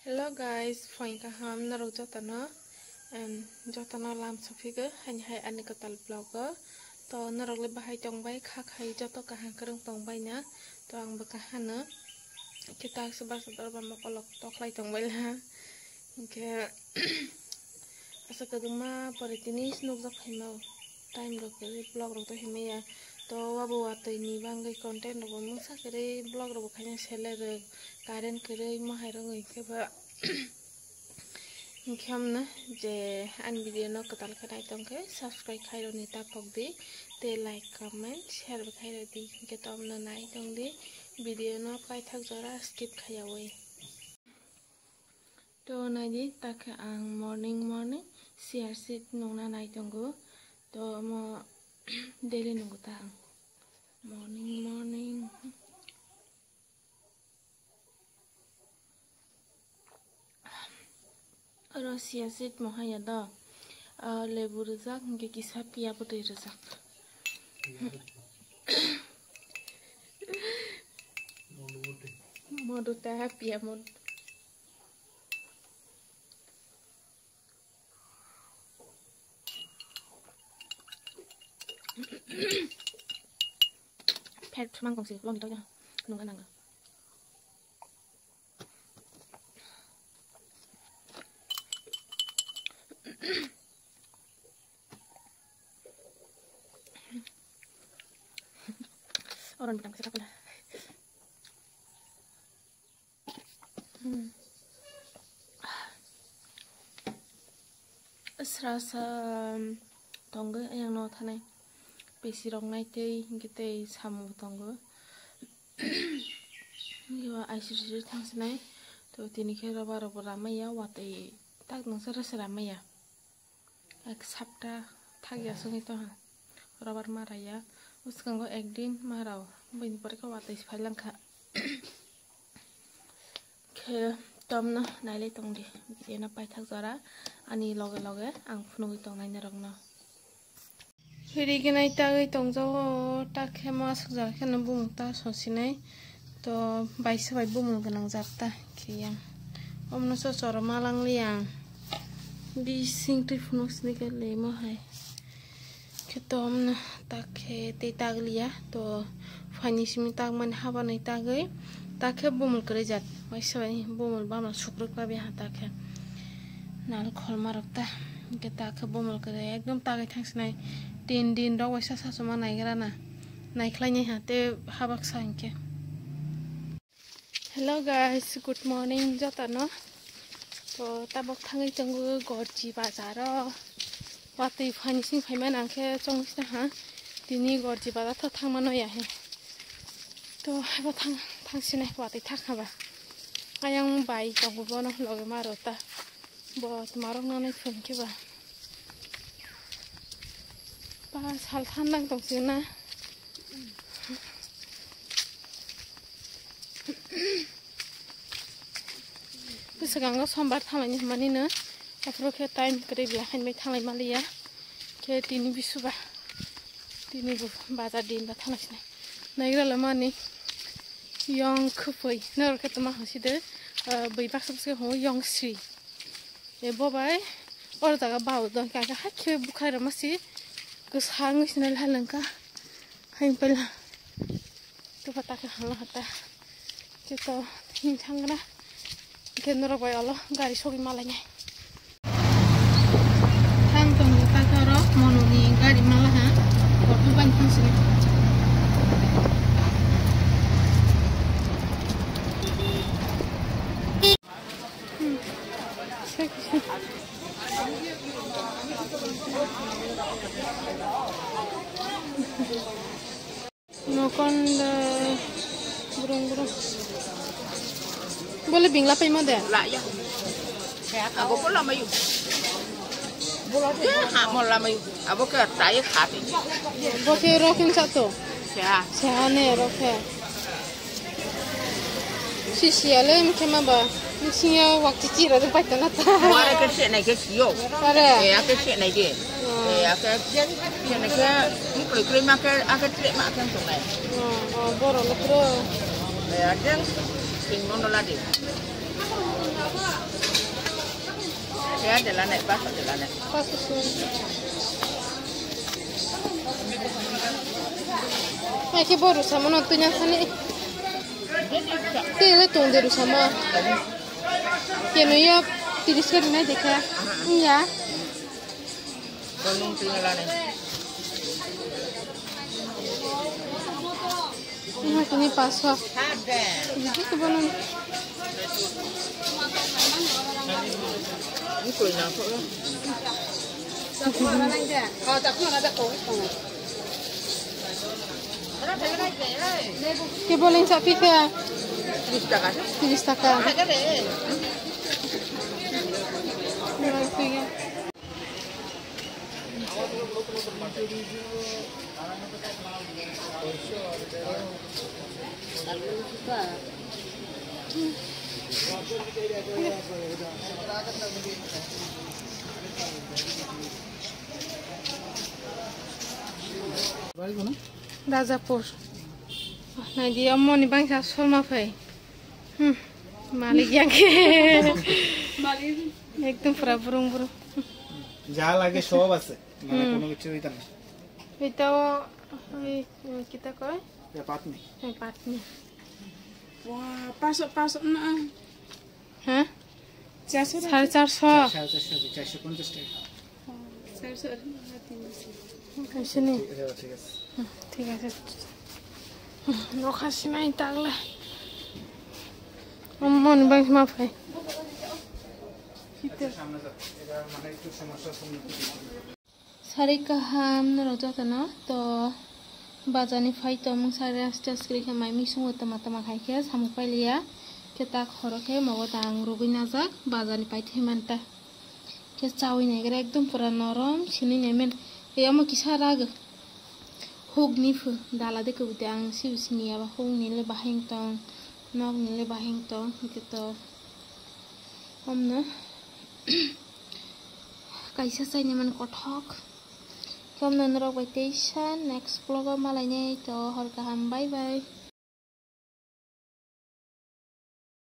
Hello guys, phone kaham na ro jotana jotana lam sophiga hai ani katal vlogger to na ro le bahai tongbai kha khai joto kahang kereng tongbai na to ang bakahana kita sebab ba makolok toklai tongbai la ke asa kaduma paritini snuk jak hemau time ro ke vlog ro to hemaya to wabu watoi ni bangai content ro mungsa kere vlog ro khanya sele ro current kere mahai ro ngai ke ba Kamna je an video no katal kanai tongke subscribe khairo ni tapok di te like comment share khairo di ke tom na nai tong di video no pai thak jora skip khayawai to na di tak ang morning share sit nongna nai tongo to mo daily nong ta morning Rusia sit mohaya da lebu rezak nge kisah pia putih rezak modu teh pia mod pet mang kong sih belum gitu ya nunggu nangga orang bilang siapa lah serasa tonggo yang no thane besi rong nai tei ngite samu tonggo yo aisir thangsnai to tini khe roba ramaya watai tak nongsa ramaya ek sapta thagya sungi to robar maraya उसको एक दिन माराओ बनी पर को वाते इस Fallon खा के तम ना नाइले तंग दे ये ना पाई थक जरा अनि लगे आं फुनुगि तंग नाइन रंगना फिर के नाइ तागै तंग जो ताखे मास जार के न बुम ता ससिनै तो बाइस बाइ बुम गनंग जाता के यां ओमनो सो सर मालांग लियां बि सिंग त्रि फुनुस नि के ले म हाय Ketom takhe te taglia to fanisimi tagman haba nai tagai takhe bumul kare jat waisai bumul bamna sukruk pa biha takhe nal khol marokta ke takhe bumul kare ekdom tagai thangsnai tin din ro waisa sasuma naigra na naiklai ha te habak sanke Hello guys, good morning jatano to tabok thangai tongo gorji bazaro Wati finishing payment angke chong sita ha tini gorji bada tho thangmano ya he to haba thangsinai wati thakaba ayang bai tongbo bono loge marota bo tumarok nanai phunke ba sal thandang tongsina bisagango sombar thamani manina Afro ke time kere bilahan mai thangai malia ke tini bisuba tini bu bazar din ba thanai sinai naigra lamani yong khupoi nor ke tama haside bai bak sabse ho yong sri e bobai or daga baw don ka ka hakhe bukhai ramasi gus hang sinal halangka hain pela to pata ka hala hata ke to hin thangna ke nor bai alo gari sogi malanya Mononi gari malah ha waktu banting sini nokon burung boleh bingla pa imo de la ya aku pun lama yuk mau lama yuk, aku ke tayar hati. Boke rokin satu. Ya. Sehane roke. Sisi alam kema ba. Misinya waktu cira tu pakai nata. Wah, kerja naik kesiyo. Ada. Ya kerja naik dia. Ya kerja naik dia. Mungkin kalau makan, akan tidak makan tu naik. Oh, borong lekro. Ya, jangan tinggal noladi. Ya, jalan naik pas, jalan naik. Pas susun. Ay, baru sama nontonnya sana. Tele tuh dari sama. Ya no ya, tiris kan nih deh ya. Iya. Balung tinggalan nih. Ini pas wah. Ada. Jadi ke balon. Ini kulitnya apa ya? Kalau tak pun ada kau. Ke balon sapi ke. Bisa kan? Tiris taka. Ada deh. Berapa ya? Rajapur. Nah dia mau nih bang saya sama Fai. Malik yang ke. Ekdom pura burung-burung. যা লাগে সব আছে মানে কোনো কিছু হইতা না এটাও kita কয় ya patni patni. Wah, pasok na. Hah? 450. 450 টাকা Sini. ঠিক আছে ঠিক আছে নখাসি নাই তাগলে মন বাং মা ভাই সামনে যা এটা মানে একটু সমস্যা सारे kaham narojata na to bajani phai to mung sare asta skri ke mai mi sungo tama khai ke samu pailia ke ta khoro ke mago tang rugui na jak bajani pai themanta ke chawi ne gre ekdom pura norom chini ne men e amo kisa rag hug ni fu dala de ku ang siu sini aba hung ni le baheng tong nok ni le baheng tong ke to omna kaisa sai ne man kothok Kom nanrok by Next vlog malah nya itu. Bye bye.